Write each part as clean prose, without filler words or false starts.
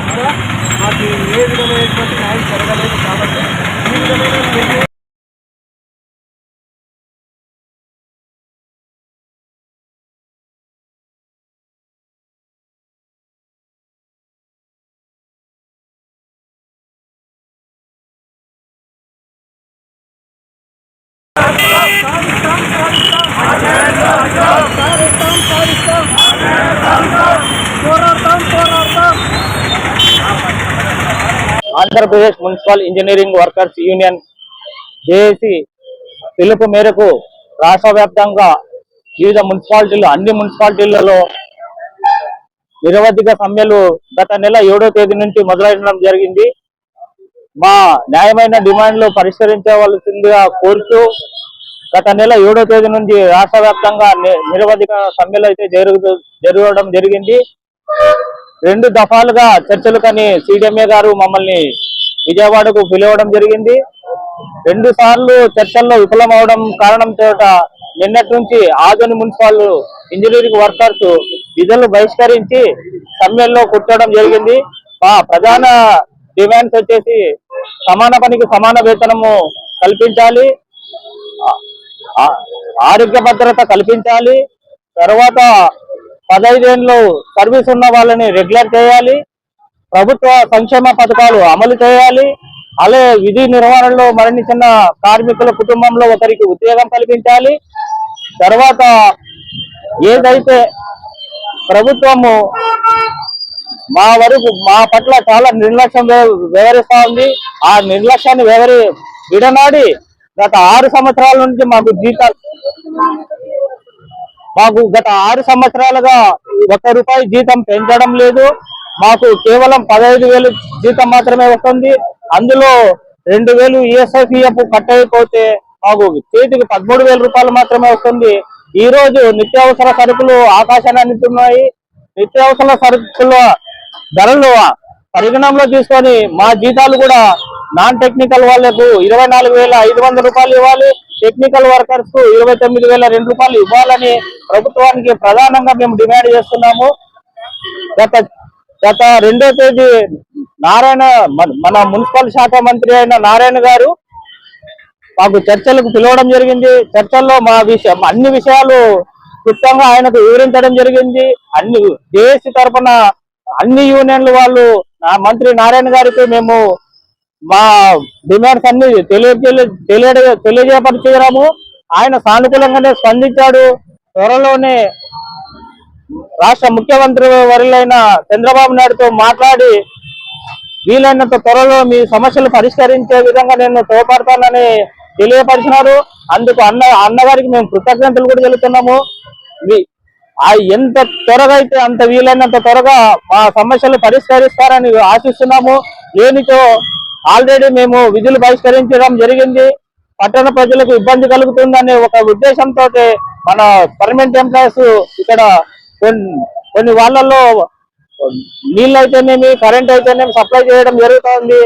కూడా మాకు ఏ విధమైనటువంటి న్యాయం జరగలేదు కాబట్టి ఈ విధమైన Andhra Pradesh municipal engineering workers union JAC పిలుపు మేరకు రాష్ట్ర వ్యాప్తంగా వివిధ మున్సిపాలిటీలు అన్ని మున్సిపాలిటీలలో నిరవధిక సమ్మెలు గత నెల 7వ తేదీ నుంచి మొదలైన జరిగింది. మా న్యాయమైన డిమాండ్లు పరిష్కరించవలసిందిగా కోరుతూ గత నెల 7వ తేదీ నుంచి రాష్ట్ర వ్యాప్తంగా నిరవధిక సమ్మెలు అయితే జరగడం జరిగింది. 2 దఫాలుగా చర్చలు కని సిడిఎంఏ గారు మమ్మల్ని విజయవాడకు పిలవడం జరిగింది. 2 సార్లు చర్చల్లో విఫలం అవడం కారణంతో నిన్నటి నుంచి ఆదోని మున్సిపల్ ఇంజనీరింగ్ వర్కర్స్ విధులు బహిష్కరించి సమ్మెల్లో కూర్చోవడం జరిగింది. మా ప్రధాన డిమాండ్స్ వచ్చేసి సమాన పనికి సమాన వేతనము కల్పించాలి, ఆరోగ్య భద్రత కల్పించాలి, తర్వాత 15 ఏళ్ళు సర్వీస్ ఉన్న వాళ్ళని రెగ్యులర్ చేయాలి, ప్రభుత్వ సంక్షేమ పథకాలు అమలు చేయాలి, అలాగే విధి నిర్వహణలో మరణించిన కార్మికుల కుటుంబంలో ఒకరికి ఉద్యోగం కల్పించాలి. తర్వాత ఏదైతే ప్రభుత్వము మా పట్ల చాలా నిర్లక్ష్యం వ్యవహరిస్తా ఉంది, ఆ నిర్లక్ష్యాన్ని విడనాడి గత 6 సంవత్సరాల నుంచి మాకు గత 6 సంవత్సరాలుగా ₹1 జీతం పెంచడం లేదు. మాకు కేవలం 15,000 జీతం మాత్రమే వస్తుంది. అందులో 2,000 ఈఎస్ఐపిఎఫ్ కట్ అయిపోతే మాకు చేతికి ₹13,000 మాత్రమే వస్తుంది. ఈ రోజు నిత్యావసర సరుకులు ఆకాశాన్ని అందుతున్నాయి. నిత్యావసర సరుకుల ధరలు పరిగణనలో తీసుకొని మా జీతాలు కూడా నాన్ టెక్నికల్ వాళ్లకు ₹24,500 ఇవ్వాలి, టెక్నికల్ వర్కర్స్ కు ₹29,002 ఇవ్వాలని ప్రభుత్వానికి ప్రధానంగా మేము డిమాండ్ చేస్తున్నాము. గత 2వ తేదీ మన మున్సిపల్ శాఖ మంత్రి అయిన నారాయణ గారు మాకు చర్చలకు పిలవడం జరిగింది. చర్చల్లో అన్ని విషయాలు క్లుప్తంగా ఆయనకు వివరించడం జరిగింది. అన్ని జేఏసీ తరఫున అన్ని యూనియన్లు వాళ్ళు మంత్రి నారాయణ గారికి మేము మా డిమాండ్స్ అన్ని తెలియజేపరిచాము. ఆయన సానుకూలంగానే స్పందించాడు. త్వరలోనే రాష్ట్ర ముఖ్యమంత్రి వర్యులైన చంద్రబాబు నాయుడుతో మాట్లాడి వీలైనంత త్వరలో మీ సమస్యలు పరిష్కరించే విధంగా నేను తోడ్పడతానని తెలియపరిచినారు. అందుకు అన్నగారికి మేము కృతజ్ఞతలు కూడా తెలుపుతున్నాము. ఎంత త్వరగా అయితే అంత వీలైనంత త్వరగా మా సమస్యలు పరిష్కరిస్తారని ఆశిస్తున్నాము. లేనితో ఆల్రెడీ మేము విధులు బహిష్కరించడం జరిగింది. పట్టణ ప్రజలకు ఇబ్బంది కలుగుతుందనే ఒక ఉద్దేశంతో మన పర్మనెంట్ ఎంప్లాయీస్ ఇక్కడ కొన్ని వాళ్ళల్లో నీళ్ళు అయితేనేమి కరెంట్ అయితేనేమి సప్లై చేయడం జరుగుతుంది.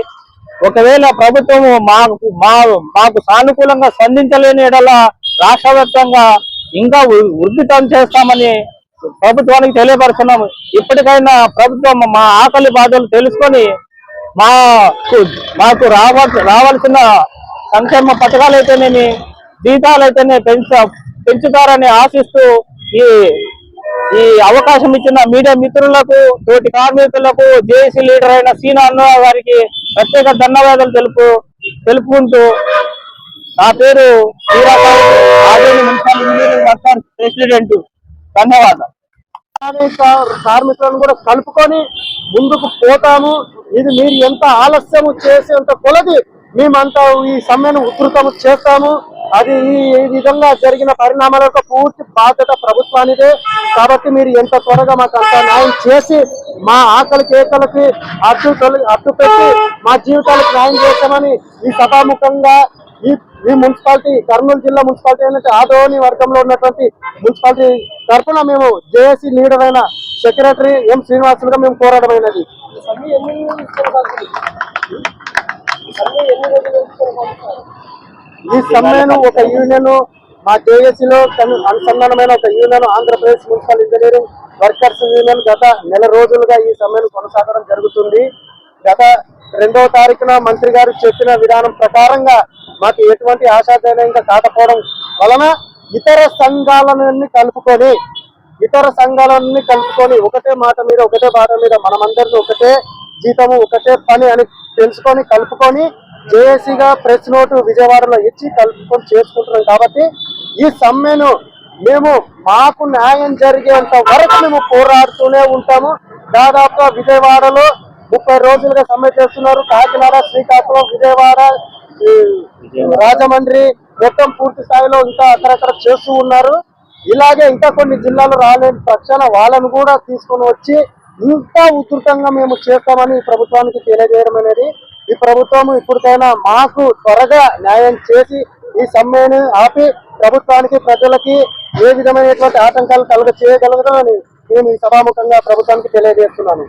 ఒకవేళ ప్రభుత్వము మాకు సానుకూలంగా స్పందించలేని ఎడల రాష్ట్ర వ్యాప్తంగా ఇంకా ఉధృతం చేస్తామని ప్రభుత్వానికి తెలియపరుస్తున్నాము. ఇప్పటికైనా ప్రభుత్వం మా ఆకలి బాధలు తెలుసుకొని మాకు రావాల్సిన సంక్షేమ పథకాలు అయితేనేమి జీతాలు అయితేనే పెంచుతారని ఆశిస్తూ ఈ అవకాశం ఇచ్చిన మీడియా మిత్రులకు, తోటి కార్మికులకు, జేఏసీ లీడర్ అయిన సీనా అన్న గారికి ప్రత్యేక ధన్యవాదాలు తెలుపుకుంటూ నా పేరు Adoni municipal engineering workers president. ధన్యవాదాలు. కార్మికులను కూడా కలుపుకొని ముందుకు పోతాము. ఇది మీరు ఎంత ఆలస్యం చేసేంత కొలది మేమంతా ఈ సమ్మెను ఉధృతం చేస్తాము. అది ఈ విధంగా జరిగిన పరిణామాలకు పూర్తి బాధ్యత ప్రభుత్వానిదే. కాబట్టి మీరు ఎంత త్వరగా మాకు అంత న్యాయం చేసి మా ఆకలి కేకలకి అడ్డు పెట్టి మా జీవితాలకు న్యాయం చేస్తామని ఈ సభాముఖంగా ఈ మున్సిపాలిటీ కర్నూలు జిల్లా మున్సిపాలిటీ అయినట్టు ఆదోని వర్గంలో ఉన్నటువంటి మున్సిపాలిటీ తరఫున మేము జేఏసీ లీడర్ అయిన సెక్రటరీ ఎం శ్రీనివాసులుగా మేము కోరడమైనది. ఈ సమ్మెను ఒక యూనియన్ మా జేఏసీలో అనుసంధానమైన ఒక union Andhra Pradesh municipal engineering workers union గత నెల రోజులుగా ఈ సమ్మెను కొనసాగడం జరుగుతుంది. గత 2వ తారీఖున మంత్రి గారు చెప్పిన విధానం ప్రకారంగా మాకు ఎటువంటి ఆశాజనకంగా కాకపోవడం వలన ఇతర సంఘాలన్నీ కలుపుకొని ఒకటే మాట మీద మనమందరినీ ఒకటే జీతము ఒకటే పని అని తెలుసుకొని కలుపుకొని జేఏసీగా ప్రెస్ నోటు విజయవాడలో ఇచ్చి కలుపుకొని చేసుకుంటున్నాం. కాబట్టి ఈ సమ్మెను మేము మాకు న్యాయం జరిగేంత వరకు మేము పోరాడుతూనే ఉంటాము. దాదాపుగా విజయవాడలో 30 రోజులుగా సమ్మె చేస్తున్నారు. కాకినాడ, శ్రీకాకుళం, విజయవాడ, రాజమండ్రి మొత్తం పూర్తి స్థాయిలో ఇంకా అక్కడక్కడ చేస్తూ ఉన్నారు. ఇలాగే ఇంకా కొన్ని జిల్లాలు రాలేని పక్షాన వాళ్ళను కూడా తీసుకొని వచ్చి ఇంకా ఉధృతంగా మేము చేస్తామని ఈ ప్రభుత్వానికి తెలియజేయడం అనేది, ఈ ప్రభుత్వం ఇప్పటికైనా మాకు త్వరగా న్యాయం చేసి ఈ సమ్మెను ఆపి ప్రభుత్వానికి ప్రజలకి ఏ విధమైనటువంటి ఆటంకాలు చేయగలగదని మేము ఈ సభాముఖంగా ప్రభుత్వానికి తెలియజేస్తున్నాను.